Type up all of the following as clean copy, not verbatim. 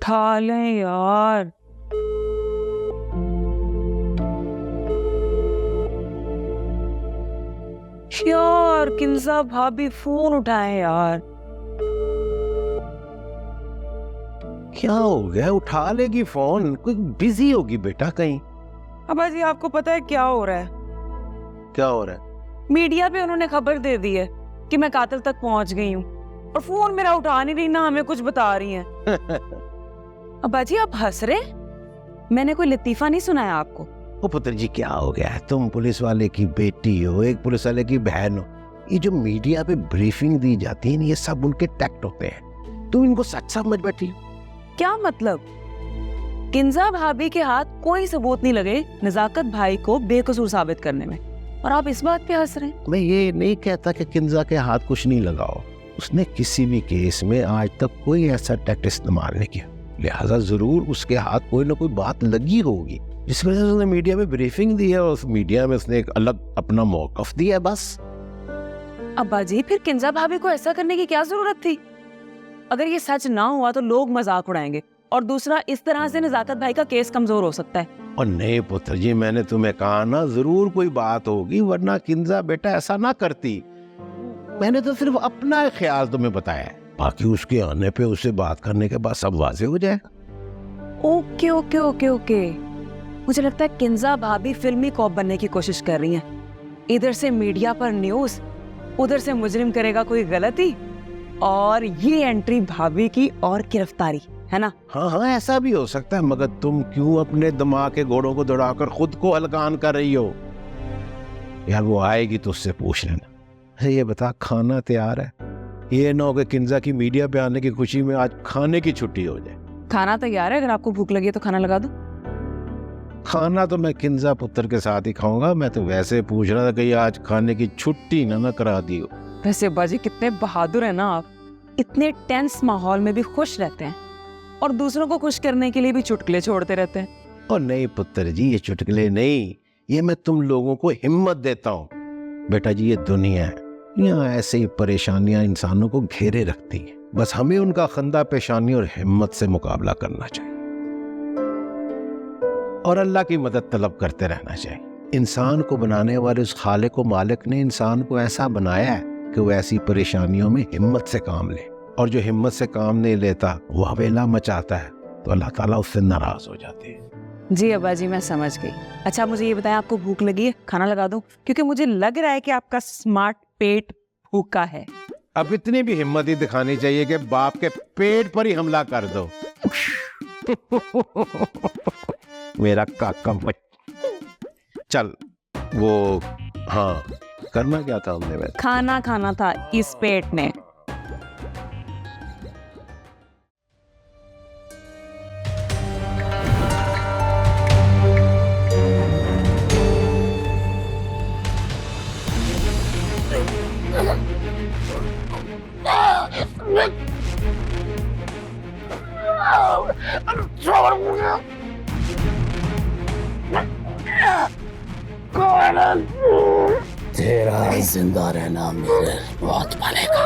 उठा लें यार। यार किंजा भाभी फोन उठाए यार। क्या हो गया? उठा लेगी फोन, कोई बिजी होगी बेटा कहीं। अब्बा जी आपको पता है क्या हो रहा है? क्या हो रहा है? मीडिया पे उन्होंने खबर दे दी है कि मैं कातिल तक पहुंच गई हूँ और फोन मेरा उठा नहीं रही, ना हमें कुछ बता रही हैं। अब्बा जी आप हंस रहे? मैंने कोई लतीफा नहीं सुनाया आपको। ओ पुत्र जी क्या हो गया है? तुम पुलिस वाले की बेटी हो, एक पुलिस वाले की बहन हो। ये जो मीडिया पे ब्रीफिंग दी जाती है, ये सब उनके टैक्ट होते हैं। तुम इनको सच समझ बैठी हो। क्या मतलब? किंजा भाभी के हाथ कोई सबूत नहीं लगे नजाकत भाई को बेकसूर साबित करने में, और आप इस बात पे हंस रहे हैं? मैं ये नहीं कहता कि किंजा के हाथ कुछ नहीं लगाओ। उसने किसी भी केस में आज तक कोई ऐसा टैक्ट इस्तेमाल नहीं किया, लिहाजा जरूर उसके हाथ कोई ना कोई बात लगी होगी, जिस वजह से उसने मीडिया में ब्रीफिंग दी है और उस मीडिया में उसने एक अलग अपना मौकफ दिया है। बस अब्बा जी फिर किंजा भाभी को ऐसा करने की क्या जरूरत थी? अगर ये सच ना हुआ तो लोग मजाक उड़ाएंगे, और दूसरा इस तरह से नजाकत भाई का केस कमजोर हो सकता है। और नहीं पुत्र जी, मैंने तुम्हें कहा ना जरूर कोई बात होगी, वरना किंजा बेटा ऐसा ना करती। मैंने तो सिर्फ अपना ख्याल तुम्हें बताया है, बाकी उसके आने पे उससे बात करने के बाद सब वाजे हो जाएगा। ओके ओके ओके ओके, मुझे लगता है किंजा भाभी फिल्मी कॉप बनने की कोशिश कर रही हैं। इधर से मीडिया पर न्यूज, उधर से मुजरिम करेगा कोई गलती, और ये एंट्री भाभी की और गिरफ्तारी, है ना? हाँ हाँ ऐसा भी हो सकता है, मगर तुम क्यों अपने दिमाग के घोड़ों को दौड़ाकर खुद को हलकान कर रही हो? यार वो आएगी तो उससे पूछ लेना। अरे ये बता, खाना तैयार है? ये ना हो कि किंजा की मीडिया पे आने की खुशी में आज खाने की छुट्टी हो जाए। खाना तैयार है, अगर आपको भूख लगी है तो खाना लगा दो। खाना तो मैं किंजा पुत्र के साथ ही खाऊंगा। मैं तो वैसे पूछ रहा था कि आज खाने की छुट्टी ना करा दी हो। वैसे अब्बा जी कितने बहादुर है ना आप, इतने टेंस माहौल में भी खुश रहते हैं और दूसरों को खुश करने के लिए भी चुटकुले छोड़ते रहते हैं। और नहीं पुत्र जी, ये चुटकुले नहीं, ये मैं तुम लोगों को हिम्मत देता हूँ। बेटा जी ये दुनिया है, यहाँ ऐसे ही परेशानियां इंसानों को घेरे रखती हैं। बस हमें उनका खंदा पेशानी और हिम्मत से मुकाबला करना चाहिए और अल्लाह की मदद तलब करते रहना चाहिए। इंसान को बनाने वाले उस खालिक व मालिक ने इंसान को ऐसा बनाया है कि वो ऐसी परेशानियों में हिम्मत से काम ले, और जो हिम्मत से काम नहीं लेता वो हवेला मचाता है, तो अल्लाह ताला उससे नाराज हो जाते हैं। जी अब्बा जी मैं समझ गई। अच्छा मुझे ये बताएं, आपको भूख लगी है? खाना लगा दूं? क्योंकि मुझे लग रहा है कि आपका स्मार्ट पेट भूखा है। अब इतनी भी हिम्मत ही दिखानी चाहिए कि बाप के पेट पर ही हमला कर दो। मेरा काका चल वो, हाँ करना क्या था हमने? वैसे खाना खाना था इस पेट ने। तेरा जिंदा रहना मेरे बहुत पड़ेगा,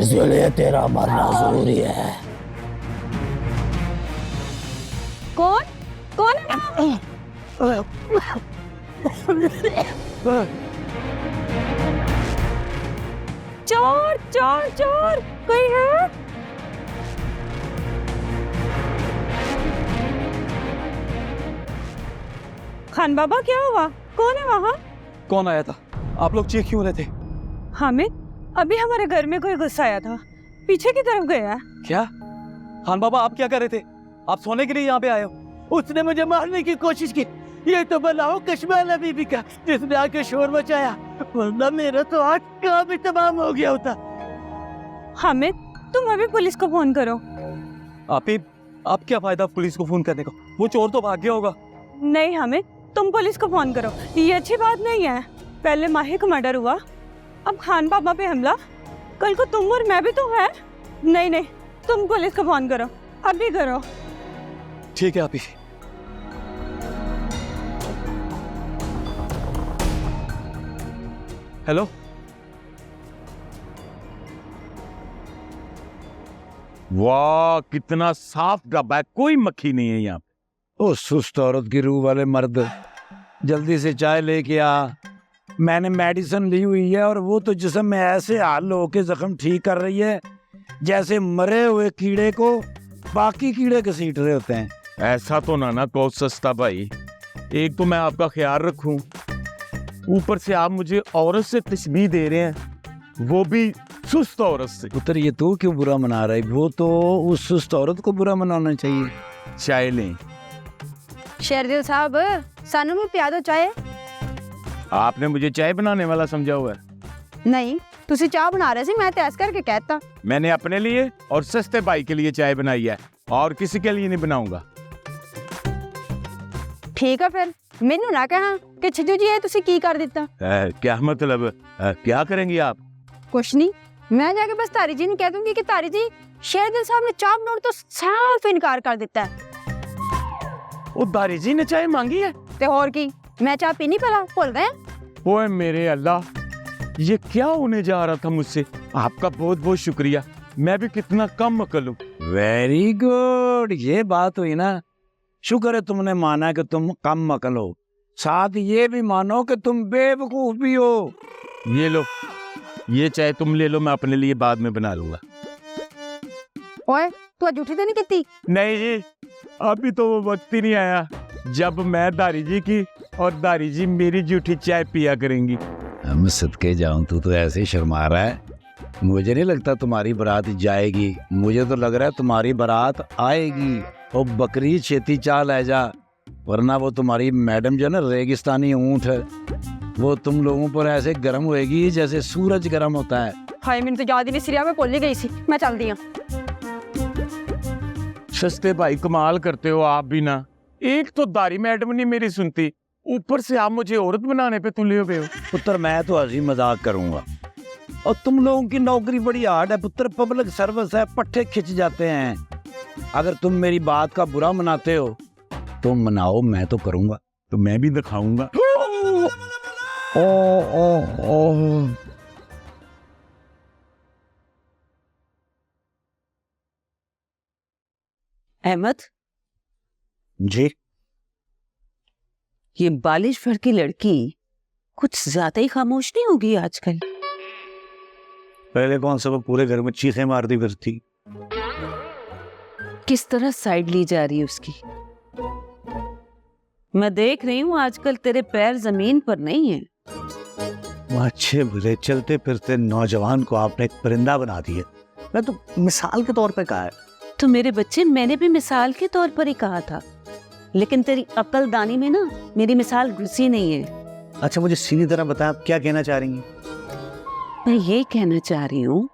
इसलिए तेरा मरना जरूरी है। कौन कौन है? चोर चोर चोर, कोई है? खान बाबा क्या हुआ? कौन है वहाँ? कौन आया था? आप लोग चीख क्यों रहे थे? हामिद, अभी हमारे घर में कोई गुस्सा आया था, पीछे की तरफ गया। क्या खान बाबा आप क्या कर रहे थे? आप सोने के लिए यहाँ पे आए हो? उसने मुझे मारने की कोशिश की। ये तो बनाओ कश्मीर बीबी का, जिसने आके शोर मचाया, वरना मेरा तो आज काम भी तमाम हो गया होता। हामिद तुम अभी पुलिस को फोन करो। आप क्या फायदा पुलिस को फोन करने का? वो चोर तो भाग गया होगा। नहीं हामिद, तुम पुलिस को फोन करो, ये अच्छी बात नहीं है। पहले माही का मर्डर हुआ, अब खान बाबा पे हमला, कल को तुम और मैं भी तो है। नहीं नहीं, तुम पुलिस को फोन करो, अभी करो। ठीक है आपी। हेलो वाह कितना साफ डब्बा है, कोई मक्खी नहीं है यहाँ पे। ओ सुस्त औरत की रूह वाले मर्द, जल्दी से चाय लेके आ। मैंने मेडिसिन ली हुई है और वो तो जिस्म में ऐसे हाल होके जख्म ठीक कर रही है जैसे मरे हुए कीड़े को बाकी कीड़े घसीट रहे होते हैं। ऐसा तो ना कहो सस्ता भाई, एक तो मैं आपका ख्याल रखूं, ऊपर से आप मुझे औरत से तशबीह दे रहे हैं, वो भी सुस्त औरत से। पुत्र ये तू क्यों बुरा मना रहा है? वो तो उस सुस्त औरत को बुरा मनाना चाहिए। चाय लें। शेरदिल साहब सानू भी पिया दो चाय। आपने मुझे चाय बनाने वाला समझा हुआ है? नहीं तुसी चाह बना रहे सी, मैं तो ऐस करके कहता। मैंने अपने लिए और सस्ते भाई के लिए चाय बनाई है और किसी के लिए नहीं बनाऊंगा। ठीक है फिर मैनू ना कहा कि छिजू जी तुसी की कर दिता। क्या मतलब, क्या करेंगे आप? कुछ नहीं, मैं जाके बस तारी जी ने कह दूंगी कि तारी जी शेरदिल साहब ने चाह बनाने तो साफ इनकार कर दिता है। वो दारी जी ने चाय मांगी है? ते और की, मैं चाह पीनी पड़ा भूल गए। ओए मेरे अल्लाह, ये क्या होने जा रहा था मुझसे। आपका बहुत बहुत शुक्रिया, मैं भी कितना कम अकल हूँ। वेरी गुड, ये बात हुई ना। शुक्र है तुमने माना कि तुम कम अकल हो, साथ ये भी मानो कि तुम बेवकूफ भी हो। ये लो, ये चाय तुम ले लो, मैं अपने लिए बाद में बना लूंगा। ओए तू आज उठी तो नहीं किती? नहीं जी, अभी तो वो वक्त ही नहीं आया जब मैं दारी जी की और दारी जी मेरी जूठी चाय पिया करेंगी। हम सदके जाऊं, तू तो ऐसे ही शर्मा रहा है। मुझे नहीं लगता तुम्हारी बारात जाएगी, मुझे तो लग रहा है तुम्हारी बारात आएगी। और बकरी छेती चाल ले जा, वरना वो तुम्हारी मैडम जो है ना रेगिस्तानी ऊंट है, वो तुम लोगों पर ऐसे गर्म होएगी जैसे सूरज गर्म होता है। हाय मैंने तो याद ही नहीं, सिरिया में भूल ही गई सी। मैं चल दी। सस्ते भाई कमाल करते हो आप भी ना। एक तो दारी मैडम नहीं मेरी सुनती, ऊपर से आप मुझे औरत बनाने पे तुले हुए हो। पुत्र मैं तो हंसी मजाक करूंगा, और तुम लोगों की नौकरी बड़ी हार्ड है पुत्र, पब्लिक सर्विस है, पट्टे खिंच जाते हैं। अगर तुम मेरी बात का बुरा मनाते हो तो मनाओ, मैं तो करूंगा, तो मैं भी दिखाऊंगा। ओ ओ ओ अहमद, जी ये बालिश भर की लड़की कुछ ज्यादा ही खामोश नहीं होगी आजकल? पहले कौन सा वो पूरे घर में चीखें मारती फिरती। किस तरह साइड ली जा रही है उसकी। मैं देख रही हूँ आजकल तेरे पैर जमीन पर नहीं है। अच्छे बुरे चलते फिरते नौजवान को आपने एक परिंदा बना दिया। मैं तो मिसाल के तौर पे कहा है। तो मेरे बच्चे, मैंने भी मिसाल के तौर पर ही कहा था, लेकिन तेरी अक्ल दानी में ना मेरी मिसाल घुसी नहीं है। अच्छा मुझे सीधी तरह बता, आप क्या कहना चाह रही हैं? मैं ये कहना चाह रही हूँ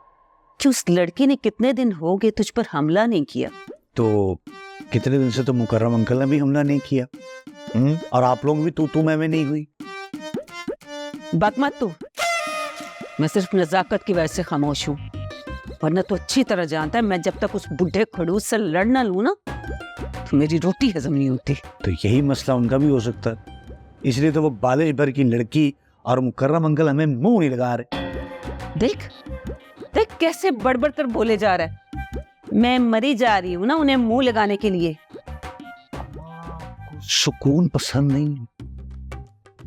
कि उस लड़की ने कितने दिन हो गए तुझ पर हमला नहीं किया। तो कितने दिन से तो मुकर्रम अंकल ने भी हमला नहीं किया। और आप लोग भी तू मैं नहीं हुई। बात मत तू, मैं सिर्फ नजाकत की वजह से खामोश हूँ, वरना तो अच्छी तरह जानता है मैं जब तक उस बुढ़े खड़ूस से लड़ ना लूँ ना तो मेरी रोटी हजम नहीं होती। तो यही मसला उनका भी हो सकता है, इसलिए तो वो बालिश भर की लड़की और मुकर्रम अंकल हमें मुंह नहीं लगा रहे। देख देख कैसे बड़बड़ कर बोले जा रहा है। मैं मरी जा रही हूँ ना उन्हें मुंह लगाने के लिए। सुकून पसंद नहीं,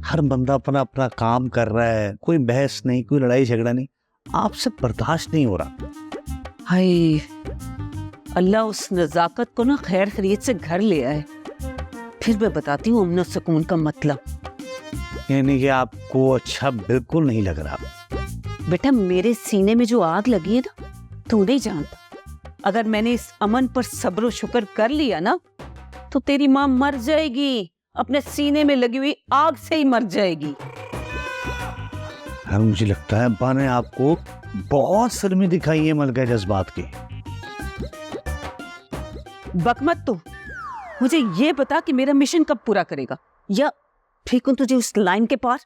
हर बंदा अपना अपना काम कर रहा है, कोई बहस नहीं, कोई लड़ाई झगड़ा नहीं, आपसे बर्दाश्त नहीं हो रहा। हाय अल्लाह उस नजाकत को ना खैर खरीद से घर ले आए, फिर मैं बताती हूँ अमन सुकून का मतलब। यानी कि आपको अच्छा बिल्कुल नहीं लग रहा। बेटा मेरे सीने में जो आग लगी है ना तू नहीं जानता। अगर मैंने इस अमन पर सब्र और शुक्र कर लिया ना तो तेरी माँ मर जाएगी, अपने सीने में लगी हुई आग से ही मर जाएगी। हाँ, मुझे लगता है अब्बा ने आपको बहुत शर्मी दिखाई है मलका जज्बात की। बकमत तू, मुझे ये बता कि मेरा मिशन कब पूरा करेगा, या फेंकूं तुझे उस लाइन के पार।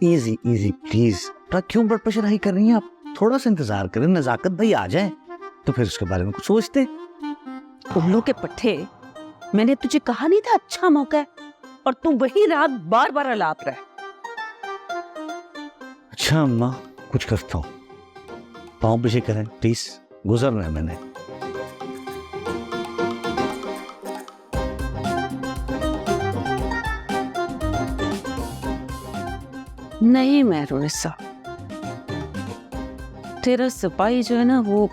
इजी इजी प्लीज, क्यों ब्लड प्रेशर हाई कर रही हैं आप? थोड़ा सा इंतजार करें, नजाकत भाई आ जाए तो फिर उसके बारे में कुछ सोचते। उल्लू के पट्टे, मैंने तुझे कहा नहीं था अच्छा मौका है, और तू वही रात बार बार अलाप रहा है। अच्छा अम्मा कुछ करता हूँ, पाँव पीछे करें प्लीज, गुजर रहा है मैंने। नहीं मेहरुनिसा, तेरा सिपाही जो है ना वो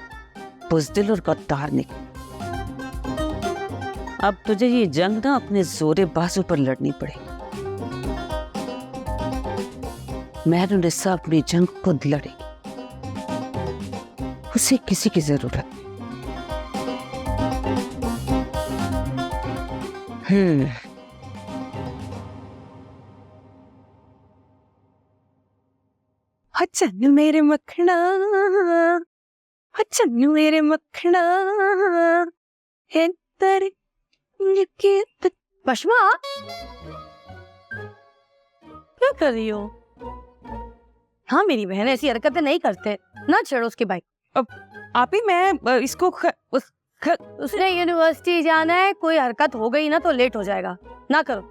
बुज़दिल और गद्दार निकला। अब तुझे ये जंग ना अपने जोरे बाजू पर लड़नी पड़ेगी। मेहरुनिसा अपनी जंग खुद लड़ेगी, उसे किसी की जरूरत नहीं। चन्नू मेरे मखना, चन्नू मेरे मखना है तेरे पश्मा क्या कर रही हो? हाँ मेरी बहन ऐसी हरकतें नहीं करते ना, छेड़ो उसकी बाइक। आप ही मैं इसको उसने यूनिवर्सिटी जाना है, कोई हरकत हो गई ना तो लेट हो जाएगा, ना करो।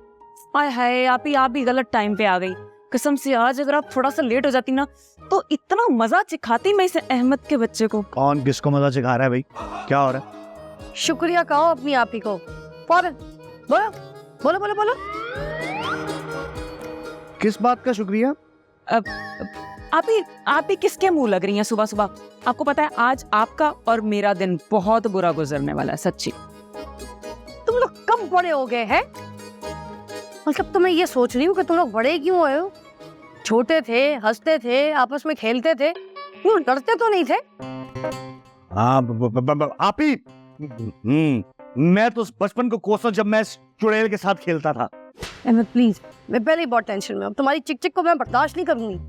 आय हाय आप ही गलत टाइम पे आ गई। कसम से आज अगर आप थोड़ा सा लेट हो जाती ना तो इतना मजा सिखाती मैं इस अहमद के बच्चे को। कौन किसको मजा सिखा रहा है भाई? क्या हो रहा है? शुक्रिया कहो अपनी आप ही को। फौरन बोलो बोलो बोलो बोलो। किस बात का शुक्रिया? आप ही किसके मुंह लग रही हैं सुबह सुबह? आपको पता है आज आपका और मेरा दिन बहुत बुरा गुजरने वाला है, सच्ची। तुम लोग कब बड़े हो गए हैं? मतलब तो मैं ये सोच रही हूँ कि तुम लोग बड़े क्यों हुए हो? छोटे थे, हंसते थे, आपस में खेलते थे, क्यों डरते तो नहीं थे? हाँ आप ही। मैं तो बचपन को कोसा जब मैं चुड़ैल के साथ खेलता था। अहमद प्लीज, मैं पहले ही बहुत टेंशन में हूँ, तुम्हारी चिक चिक को मैं बर्दाश्त नहीं करूंगी।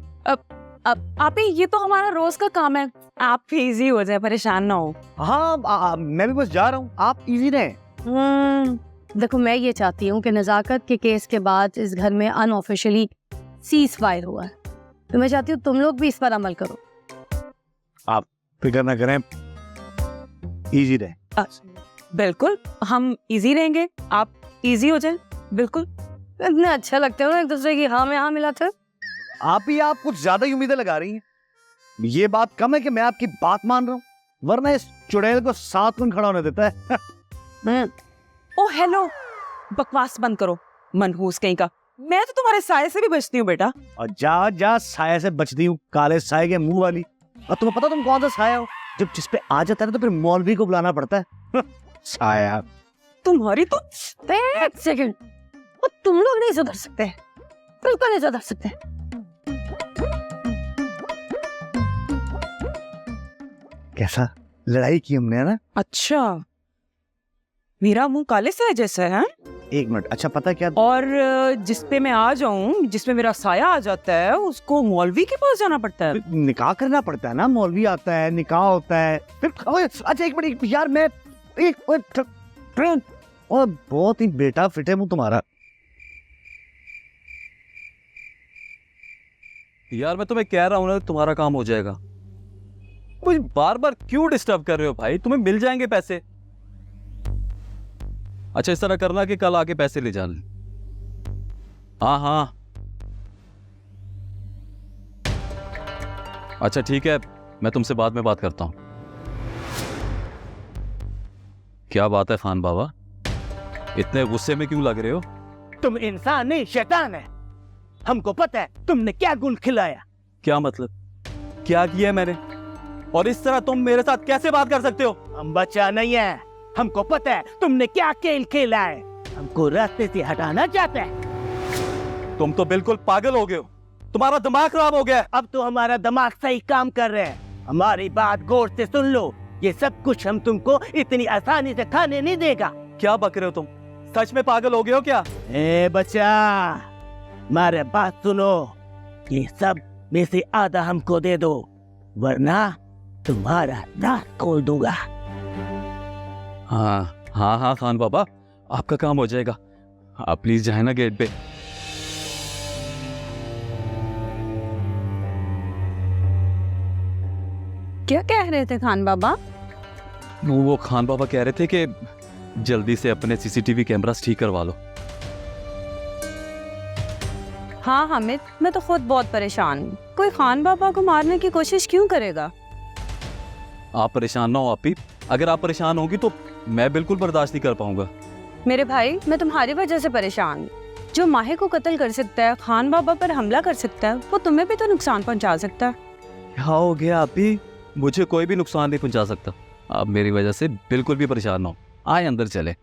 अब आप ही ये तो हमारा रोज का काम है, आप इजी हो जाए, परेशान ना हो। हाँ मैं भी बस जा रहा हूँ, आप इजी रहें। देखो मैं ये चाहती हूँ कि नजाकत के केस के बाद इस घर में अनऑफिशियली सीज फायर हुआ है, तो मैं चाहती हूँ तुम लोग भी इस पर अमल करो। आप फिक्र ना करें, इजी रहें। बिल्कुल हम इजी रहेंगे, आप इजी हो जाए। बिल्कुल इतने अच्छा लगते हो ना एक दूसरे की हाँ में हाँ मिलाते हो। आप कुछ ज्यादा ही उम्मीदें लगा रही हैं। ये बात कम है कि मैं आपकी बात मान रहा हूँ, वरना इस चुड़ैल को 7 दिन खड़ा होने देता है। ओ हेलो, बकवास बंद करो मनहूस कहीं का। मैं तो तुम्हारे साये से भी बचती हूँ बेटा। और जा साया से बचती हूँ, काले साये के मुंह वाली। और तुम्हें पता तुम कौन सा साया हो? जब जिस पे आ जाता है तो फिर मौलवी को बुलाना पड़ता है। साया तुम्हारी तो एक सेकंड, तुम लोग नहीं सुधर सकते, बिल्कुल नहीं सुधर सकते। कैसा लड़ाई की हमने ना? अच्छा मेरा मुंह काले साये जैसा है? एक मिनट, अच्छा पता क्या? और जिस पे मैं आ जाऊं, जिसमें मेरा साया आ जाता है, उसको मौलवी के पास जाना पड़ता है। निकाह करना पड़ता है ना, मौलवी आता है, निकाह होता है, फिर अच्छा एक मिनट यार, मैं और बहुत ही बेटा फिट है मुंह तुम्हारा। यार मैं तुम्हें कह रहा हूँ ना तुम्हारा काम हो जाएगा, मुझे बार बार क्यों डिस्टर्ब कर रहे हो भाई? तुम्हें मिल जाएंगे पैसे। अच्छा इस तरह करना कि कल आके पैसे ले जाना। हाँ अच्छा ठीक है, मैं तुमसे बाद में बात करता हूं। क्या बात है खान बाबा, इतने गुस्से में क्यों लग रहे हो? तुम इंसान नहीं शैतान है। हमको पता है तुमने क्या गुल खिलाया। क्या मतलब? क्या किया मैंने? और इस तरह तुम मेरे साथ कैसे बात कर सकते हो? हम बच्चा नहीं है, हमको पता है तुमने क्या खेल खेला है। हमको रास्ते से हटाना चाहता है। तुम तो बिल्कुल पागल हो गए हो, तुम्हारा दिमाग खराब हो गया। अब तो हमारा दिमाग सही काम कर रहे हैं। हमारी बात गौर से सुन लो, ये सब कुछ हम तुमको इतनी आसानी से खाने नहीं देगा। क्या बक रहे हो तुम? सच में पागल हो गए हो क्या? ए बच्चा, हमारे बात सुनो, ये सब में से आधा हमको दे दो, वरना तुम्हारा नाक खोल दूंगा। हाँ खान बाबा, आपका काम हो जाएगा। आप प्लीज जाए ना गेट पे। क्या कह रहे थे खान बाबा? वो खान बाबा कह रहे थे कि जल्दी से अपने सीसीटीवी कैमरास ठीक करवा लो। हाँ हामिद, मैं तो खुद बहुत परेशान हूँ। कोई खान बाबा को मारने की कोशिश क्यों करेगा? आप परेशान ना हो आप ही, अगर आप परेशान होगी तो मैं बिल्कुल बर्दाश्त नहीं कर पाऊंगा। मेरे भाई, मैं तुम्हारी वजह से परेशान हूँ। जो माहे को कत्ल कर सकता है, खान बाबा पर हमला कर सकता है, वो तुम्हें भी तो नुकसान पहुंचा सकता है। क्या हो गया अभी? मुझे कोई भी नुकसान नहीं पहुंचा सकता। आप मेरी वजह से बिल्कुल भी परेशान ना हो। आए अंदर चले।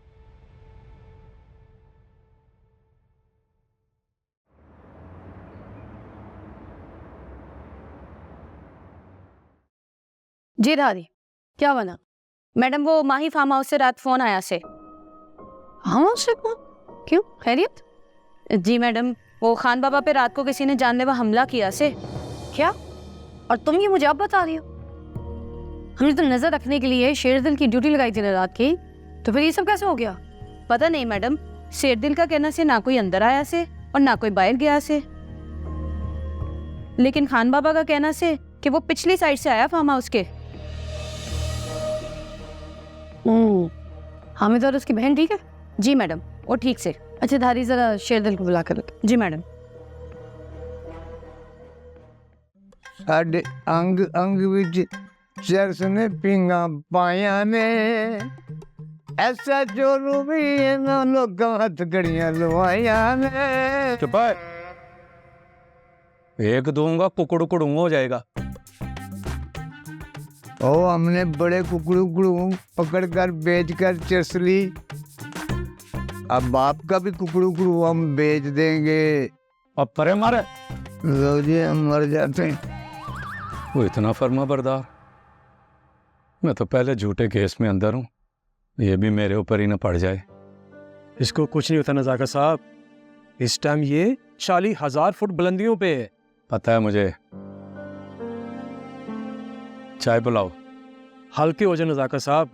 जी दादी, क्या बना? मैडम, वो माही फार्म हाउस से रात फोन आया से। हाँ से कौन? क्यों, खैरियत? जी मैडम, वो खान बाबा पे रात को किसी ने जानलेवा हमला किया से। क्या? और तुम ये मुझे अब बता रही हो? हमने तो नजर रखने के लिए शेरदिल की ड्यूटी लगाई थी ना रात की, तो फिर ये सब कैसे हो गया? पता नहीं मैडम, शेरदिल का कहना से ना कोई अंदर आया से और ना कोई बाहर गया से, लेकिन खान बाबा का कहना से कि वो पिछली साइड से आया फार्म हाउस के। हामिद और उसकी बहन ठीक है? जी मैडम, वो ठीक से। अच्छा धारी, जरा शेरदिल को बुला कर। जी मैडम। साडे अंग अंग विच चरस ने पिंगा पाया ने, ऐसा जोरू भी इन्हों लोगों हथ गड़ियां लवाया ने। चुप है। एक दूंगा कुकड़ू कुड़ू हो जाएगा। ओ हमने बड़े कुकड़ू कुकड़ू पकड़ कर बेच कर चरस ली, अब बाप का भी कुकड़ू कुकड़ू हम बेच देंगे। अब परे मारे। लो जी, हम मर जाते हैं। वो इतना फर्मा बरदार। मैं तो पहले झूठे केस में अंदर हूँ, ये भी मेरे ऊपर ही ना पड़ जाए। इसको कुछ नहीं होता नज़ाकत साहब, इस टाइम ये 40,000 फुट बुलंदियों पे है। पता है मुझे। चाय पिलाओ। हल्के हो जाए नज़ाकत साहब,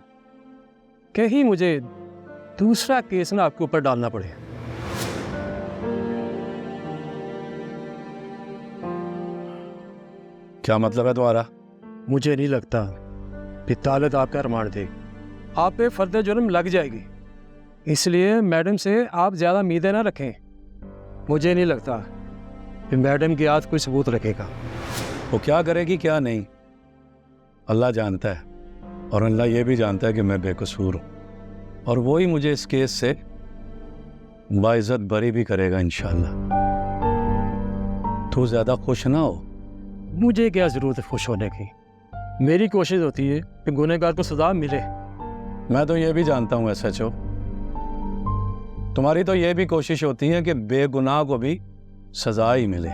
कहीं मुझे दूसरा केस ना आपके ऊपर डालना पड़े। क्या मतलब है तुम्हारा? मुझे नहीं लगता कि तालत आपका रिमांड दे, आप पे फर्द जुर्म लग जाएगी, इसलिए मैडम से आप ज़्यादा उम्मीदें ना रखें। मुझे नहीं लगता कि मैडम की आज कोई सबूत रखेगा। वो क्या करेगी क्या नहीं, अल्लाह जानता है, और अल्लाह ये भी जानता है कि मैं बेकसूर हूँ, और वो ही मुझे इस केस से बाइज्जत बरी भी करेगा इंशाल्लाह। तू ज़्यादा खुश ना हो। मुझे क्या ज़रूरत है खुश होने की, मेरी कोशिश होती है कि गुनहगार को सज़ा मिले। मैं तो ये भी जानता हूँ SHO, तुम्हारी तो ये भी कोशिश होती है कि बेगुनाह को भी सज़ा ही मिले।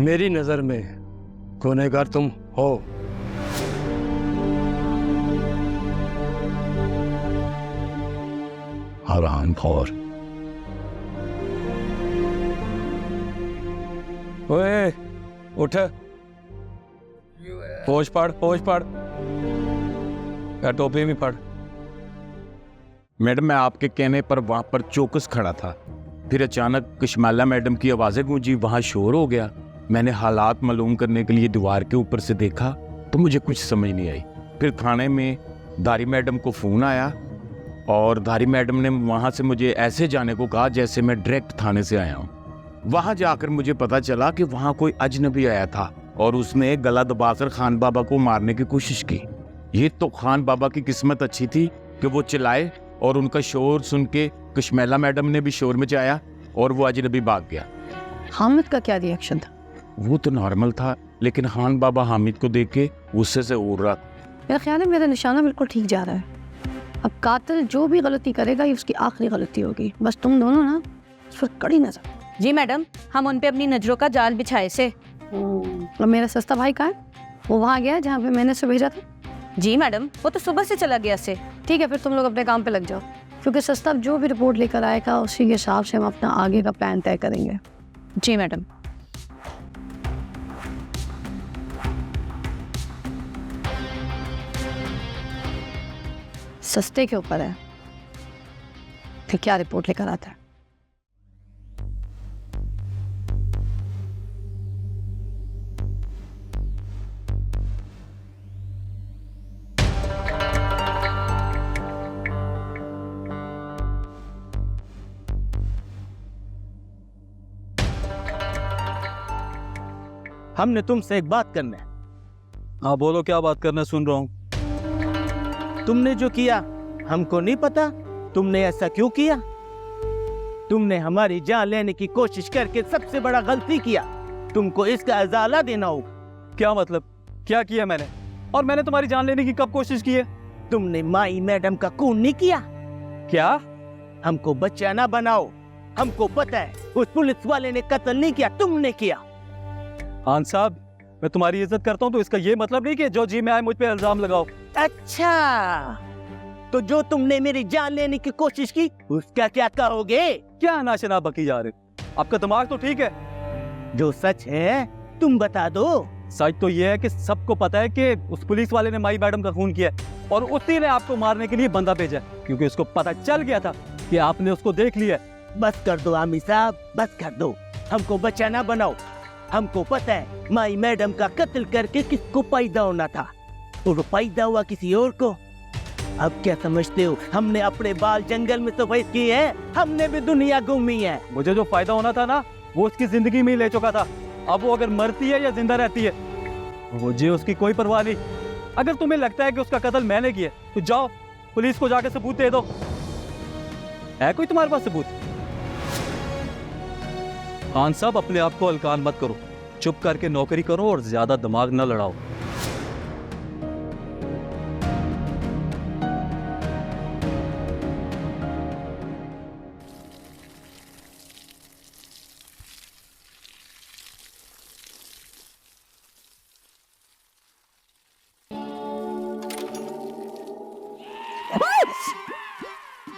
मेरी नज़र में गुनहगार तुम हो। हरामखोर। ओए उठ, पोछ पढ़, पोछ पढ़, या टोपी भी पढ़। मैडम, मैं आपके कहने पर वहां पर चौकस खड़ा था, फिर अचानक कशमाला मैडम की आवाजें गूंजी, वहां शोर हो गया। मैंने हालात मालूम करने के लिए दीवार के ऊपर से देखा तो मुझे कुछ समझ नहीं आई। फिर थाने में धारी मैडम को फोन आया और धारी मैडम ने वहां से मुझे ऐसे जाने को कहा जैसे मैं डायरेक्ट थाने से आया हूँ। वहां जाकर मुझे पता चला कि वहां कोई अजनबी आया था और उसने गला दबाकर खान बाबा को मारने की कोशिश की। ये तो खान बाबा की किस्मत अच्छी थी कि वो चिल्लाए और उनका शोर सुन के कशमेला मैडम ने भी शोर मचाया और वो अजनबी भाग गया। हामिद का क्या रिएक्शन था? वो तो नॉर्मल था, लेकिन खान बाबा हामिद को देख के गुस्से से उड़ रहा था। मेरा ख्याल है मेरा निशाना बिल्कुल ठीक जा रहा है। अब कातिल जो भी गलती करेगा ये उसकी आखिरी गलती होगी। बस तुम दोनों ना उस पर कड़ी नजर। जी मैडम, हम उन पे अपनी नजरों का जाल बिछाए से। और मेरा सस्ता भाई कहाँ है? वो वहाँ गया जहाँ पे मैंने उसे भेजा था? जी मैडम, वो तो सुबह से चला गया से। ठीक है, फिर तुम लोग अपने काम पे लग जाओ, क्योंकि सस्ता जो भी रिपोर्ट लेकर आएगा उसी के हिसाब से हम अपना आगे का प्लान तय करेंगे। जी मैडम। सस्ते के ऊपर है कि क्या रिपोर्ट लेकर आता है। हमने तुमसे एक बात करना है। हाँ बोलो, क्या बात करना, सुन रहा हूँ। तुमने जो किया हमको नहीं पता, तुमने ऐसा क्यों किया? तुमने हमारी जान लेने की कोशिश करके सबसे बड़ा गलती किया। तुमको इसका अजाला देना होगा। क्या मतलब? क्या किया मैंने? और मैंने तुम्हारी जान लेने की कब कोशिश की है? तुमने माई मैडम का खून नहीं किया। क्या? हमको बच्चा ना बनाओ, हमको पता है उस पुलिस वाले ने कत्ल नहीं किया, तुमने किया। खान साहब, मैं तुम्हारी इज्जत करता हूँ तो इसका ये मतलब नहीं कि जो जी में आए मुझ पे इल्जाम लगाओ। अच्छा, तो जो तुमने मेरी जान लेने की कोशिश की उसका क्या कहोगे? क्या नाशना बकी जा रहे? आपका दिमाग तो ठीक है। जो सच है तुम बता दो। सच तो ये है कि सबको पता है कि उस पुलिस वाले ने माई मैडम का खून किया है और उसी ने आपको मारने के लिए बंदा भेजा है, क्योंकि उसको पता चल गया था कि आपने उसको देख लिया है। बस कर दो आमिर साहब, बस कर दो। हमको बच्चा ना बनाओ। हमको पता है माई मैडम का कत्ल करके किसको पैदा होना था, और वो पैदा हुआ किसी और को। अब क्या समझते हो, हमने अपने बाल जंगल में सफेद किए हैं, हमने भी दुनिया घूमी है। मुझे जो फायदा होना था ना, वो उसकी जिंदगी में ही ले चुका था। अब वो अगर मरती है या जिंदा रहती है, मुझे उसकी कोई परवाह नहीं। अगर तुम्हें लगता है कि उसका कत्ल मैंने किया तो जाओ पुलिस को जाके सबूत दे दो। है कोई तुम्हारे पास सबूत? खान साहब, अपने आप को हल्कान मत करो, चुप करके नौकरी करो और ज्यादा दिमाग न लड़ाओ।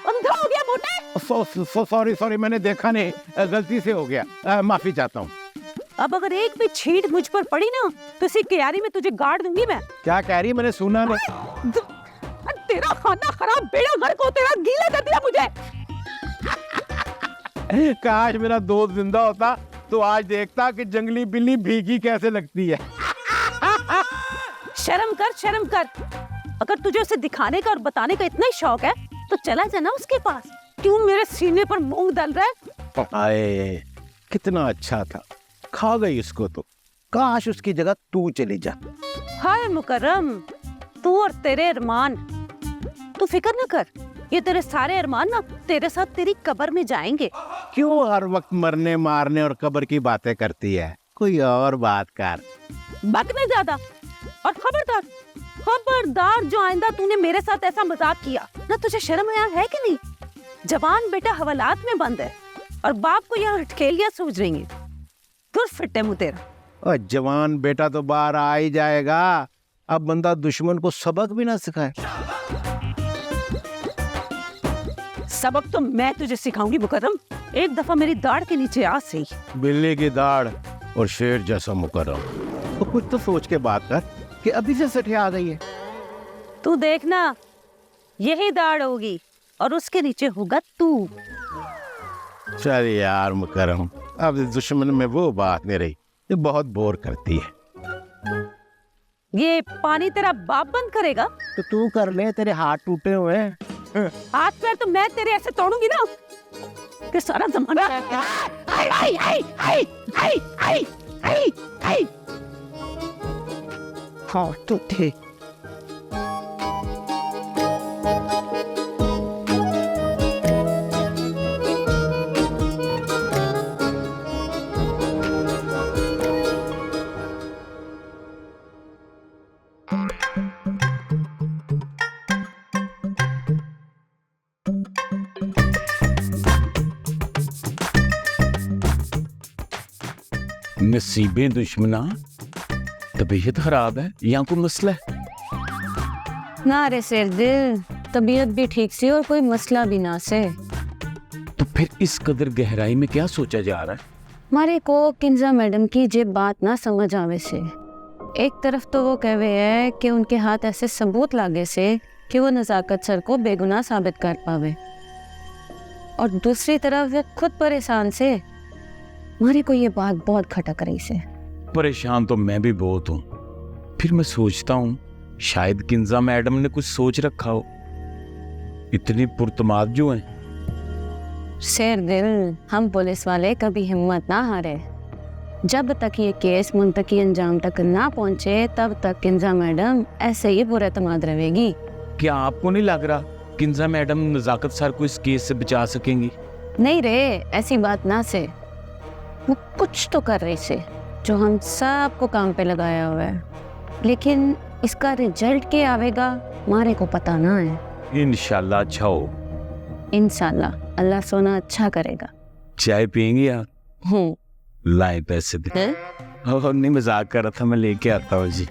अंधा हो गया मोटे। सॉरी, मैंने देखा नहीं, गलती से हो गया, माफी चाहता हूँ। अब अगर एक भी छींट मुझ पर पड़ी ना तो इसी क्यारी में तुझे गाड़ दूंगी मैं। क्या कह रही? मैंने सुना नहीं। तेरा खाना खराब, बेड़ा घर को तेरा गीला कर दिया मुझे। काश मेरा दोस्त जिंदा होता तो आज देखता कि जंगली बिल्ली भीगी कैसे लगती है। शर्म कर, शर्म कर। अगर तुझे उसे दिखाने का और बताने का इतना ही शौक है तो चला जाना उसके पास। क्यों मेरे सीने पर मूंग डाल रहा है? आए, कितना अच्छा था, खा गई इसको तो। काश उसकी जगह तू चली जा। हाय मुकर्रम, तू और तेरे अरमान। तू फिक्र न कर, ये तेरे सारे अरमान ना तेरे साथ तेरी कब्र में जाएंगे। क्यों हर वक्त मरने मारने और कब्र की बातें करती है? कोई और बात कर। बकने ज्यादा। और खबरदार, खबरदार, जो आइंदा तूने मेरे साथ ऐसा मजाक किया ना, तुझे शर्म आया है कि नहीं? जवान बेटा हवालात में बंद है और बाप को यहाँ हटकेलियां सूझ रही हैं। दूर फिट है मुँह तेरा। और जवान बेटा तो बाहर आ ही जाएगा। अब बंदा दुश्मन को सबक भी ना सिखाए। सबक तो मैं तुझे सिखाऊंगी मुकर्रम। एक दफा मेरी दाढ़ के नीचे आ सही। बिल्ली की दाढ़ और शेर जैसा मुकर्रम। तो कुछ तो सोच के बात कर कि अभी से सठिया आ गई है। तू देखना, यही दाढ़ होगी और उसके नीचे होगा तू। चल यार मुकर्रम, अब इस दुश्मन में वो बात नहीं रही जो बहुत बोर करती है। ये पानी तेरा बाप बंद करेगा? तो तू कर ले, तेरे हाथ टूटे हुए हैं। हाथ पैर तो मैं तेरे ऐसे तोड़ूंगी ना कि सारा जमाना। हाँ तो ठीक। नसीबें दुश्मना, तबीयत खराब है या कोई मसला है? ना रे सिर दिल, तबीयत भी ठीक सी और कोई मसला भी ना से। तो फिर इस कदर गहराई में क्या सोचा जा रहा है? मारे को किंजा मैडम की जे बात ना समझ आवे से। एक तरफ तो वो कहवे है कि उनके हाथ ऐसे सबूत लागे से कि वो नजाकत सर को बेगुनाह साबित कर पावे, और दूसरी तरफ वे खुद परेशान से। मारे को ये बात बहुत खटक रही से। परेशान तो मैं भी बहुत हूँ। फिर मैं सोचता हूँ शायद किंजा मैडम ने कुछ सोच रखा हो। इतनी पुरतमाद जो है। शेर दिल, हम पुलिस वाले कभी हिम्मत ना हारे। जब तक ये केस मुंतकी अंजाम तक ना पहुंचे तब तक किंजा मैडम ऐसे ही पुरतमाद रहेगी। क्या आपको नहीं लग रहा किंजा मैडम नजाकत सर को इस केस से बचा सकेंगी? नहीं रे, ऐसी बात ना से। वो कुछ तो कर रही से जो हम सबको काम पे लगाया हुआ है, लेकिन इसका रिजल्ट क्या आवेगा मारे को पता ना है। इंशाल्लाह अच्छा हो। इंशाल्लाह अल्लाह सोना अच्छा करेगा। चाय पियेंगे आप? लाए पैसे दे। हैं? और नहीं, मजाक कर रहा था, मैं लेके आता हूँ जी।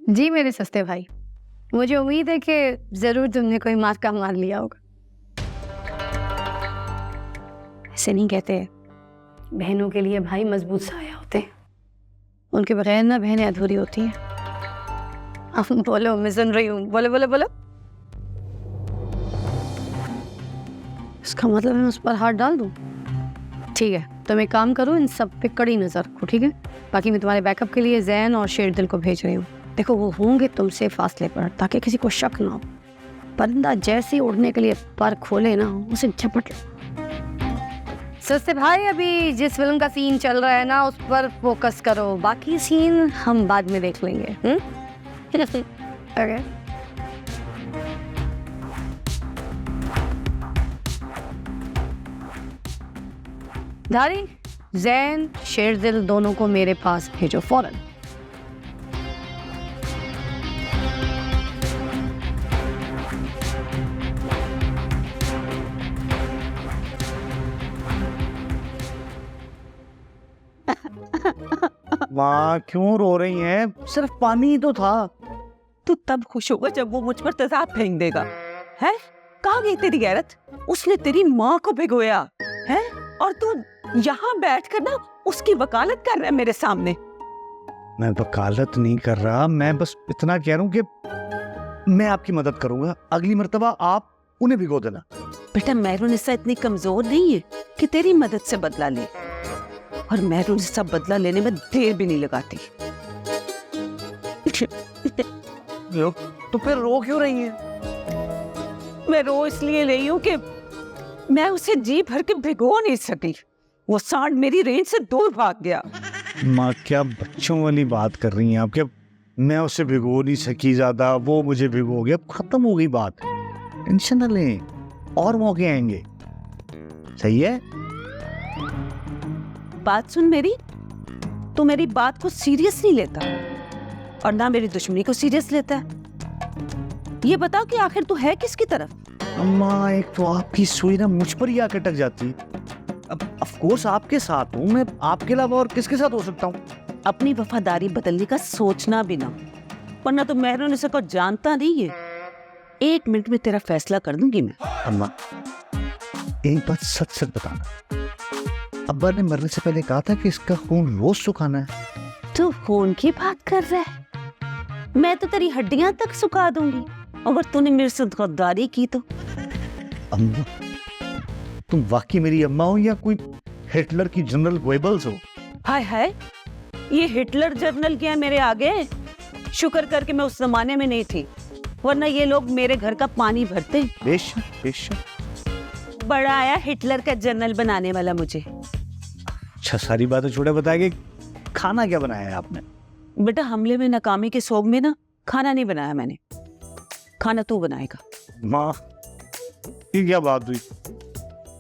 जी मेरे सस्ते भाई, मुझे उम्मीद है कि जरूर तुमने कोई मार्का मार लिया होगा। ऐसे नहीं कहते, बहनों के लिए भाई मजबूत साया होते हैं, उनके बगैर ना बहनें अधूरी होती हैं। अब बोलो, मैं सुन रही हूँ, बोलो बोलो बोलो। इसका मतलब मैं उस पर हाथ डाल दूँ? ठीक है, तो मैं काम करूँ, इन सब पे कड़ी नजर रखो, ठीक है? बाकी मैं तुम्हारे बैकअप के लिए जैन और शेरदिल को भेज रही हूँ। देखो वो होंगे तुमसे फासले पर, ताकि किसी को शक ना हो। परिंदा जैसे ही उड़ने के लिए पर खोले ना, उसे झपट लो। सस्ते भाई, अभी जिस फिल्म का सीन चल रहा है ना, उस पर फोकस करो, बाकी सीन हम बाद में देख लेंगे। ओके। धारी, जैन, शेरदिल दोनों को मेरे पास भेजो फौरन। माँ क्यों रो रही हैं? सिर्फ पानी ही तो था। तू तब खुश होगा जब वो मुझ पर तेजाब फेंक देगा। है? कहाँ गई तेरी गैरत? उसने तेरी माँ को भिगोया है, और तू यहाँ बैठ कर ना उसकी वकालत कर रहा है मेरे सामने। मैं वकालत नहीं कर रहा, मैं बस इतना कह रहा हूँ कि मैं आपकी मदद करूंगा। अगली मर्तबा आप उन्हें भिगो देना। बेटा, मेहरुनिसा इतनी कमजोर नहीं है कि तेरी मदद से बदला ले, और मेहरुनिसा बदला लेने में देर भी नहीं लगाती। तो फिर रो क्यों रही हैं? मैं रो इसलिए रही हूँ कि मैं उसे जी भर के भिगो नहीं सकी। वो सांड मेरी रेंज से दूर भाग गया। माँ क्या बच्चों वाली बात कर रही हैं आप? क्या मैं उसे भिगो नहीं सकी ज्यादा, वो मुझे भिगो गया, अब खत्म हो गई बात। टेंशन न लें, और मौके आएंगे। सही है? बात सुन मेरी, तू मेरी बात को सीरियस नहीं लेता और ना मेरी दुश्मनी को सीरियस लेता है। ये बताओ कि आखिर तू है किसकी तरफ? अम्मा, एक तो आपकी सुई ना मुझ पर ही आकर टक जाती। अब ऑफ कोर्स आपके साथ हूँ मैं, आपके अलावा और किसके साथ हो सकता हूँ? अपनी वफादारी बदलने का सोचना भी ना, वरना तो मेहरुनिसा को जानता नहीं है। 1 मिनट में तेरा फैसला कर दूंगी मैं। अम्मा, एक बात सच सच बताना, अब्बा ने मरने से पहले कहा था कि इसका खून रोज सुखाना है। तू खून की बात कर रहा है? मैं तो तेरी हड्डियां तक सुखा दूंगी अगर तूने मेरे से गद्दारी की तो। अम्मा, तुम वाकई मेरी अम्मा हो या कोई हिटलर की जनरल गोएबल्स हो? हाय हाय, ये हिटलर जनरल क्या है मेरे आगे? शुक्र करके मैं उस जमाने में नहीं थी, वरना ये लोग मेरे घर का पानी भरते। बेशक बेशक। बड़ा आया हिटलर का जनरल बनाने वाला मुझे। अच्छा, सारी बातें छोड़े, बताएंगे खाना क्या बनाया है आपने? बेटा, हमले में नाकामी के सोग में ना खाना नहीं बनाया मैंने, खाना तू बनाएगा। माँ, ये क्या बात हुई?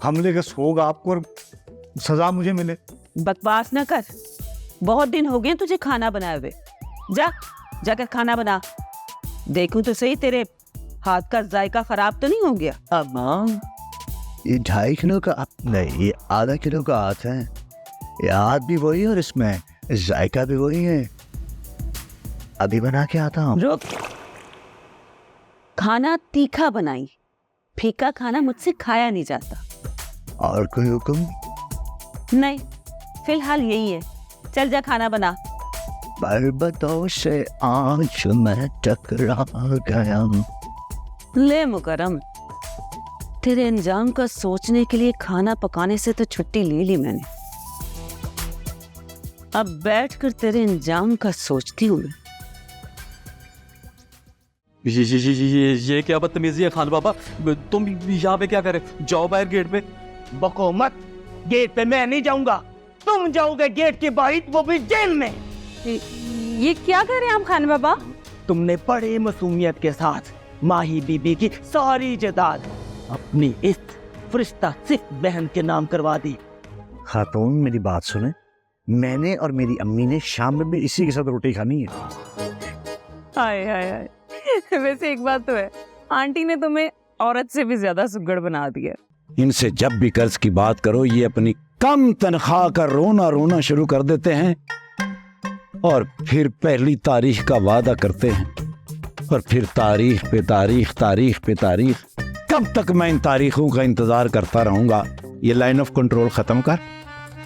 हमले का सोग आपको और सजा मुझे मिले? बकवास ना कर, बहुत दिन हो गए तुझे खाना बनाए हुए। जा जाकर खाना बना, देखूं तो सही तेरे हाथ का जायका खराब तो नहीं हो गया। अम्मा, ये 2.5 किलो का नहीं, ये आधा किलो का हाथ है। ये हाथ भी वही है और इसमें जायका भी वही है। अभी बना के आता हूँ। रुक, खाना तीखा बनाई, फीका खाना मुझसे खाया नहीं जाता। और कोई हुक्म? नहीं, फिलहाल यही है। चल जा खाना बना। पर्वतों से आज मैं टकरा गया। ले मुकरम, तेरे अंजाम का सोचने के लिए खाना पकाने से तो छुट्टी ले ली मैंने। अब बैठकर तेरे अंजाम का सोचती हूँ मैं। ये क्या बदतमीजी है खान बाबा? तुम यहाँ पे क्या करे? जाओ बाहर गेट पे। बको मत, गेट पे मैं नहीं जाऊंगा, तुम जाओगे गेट के बाहर, वो भी जेल में। ये क्या कर रहे हैं आप खान बाबा? तुमने बड़े मासूमियत के साथ माही बीबी की सारी जायदाद अपनी इस फरिश्ता सिर्फ बहन के नाम करवा दी। खातून मेरी बात सुने, मैंने और मेरी अम्मी ने शाम में भी इसी के साथ रोटी खानी है। हाय हाय हाय। वैसे एक बात तो है, आंटी ने तुम्हें औरत से भी ज्यादा सुगड़ बना दिया। इनसे जब भी कर्ज की बात करो ये अपनी कम तनख्वाह का रोना रोना शुरू कर देते हैं और फिर पहली तारीख का वादा करते हैं और फिर तारीख पे तारीख, तारीख पे तारीख। कब तक मैं इन तारीखों का इंतजार करता रहूंगा? ये लाइन ऑफ कंट्रोल खत्म कर,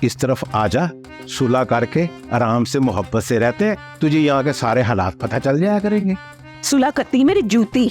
इस तरफ आ जा, सुलह करके आराम से मोहब्बत से रहते हैं, तुझे यहाँ के सारे हालात पता चल जाया करेंगे। सुलह करती मेरी जूती।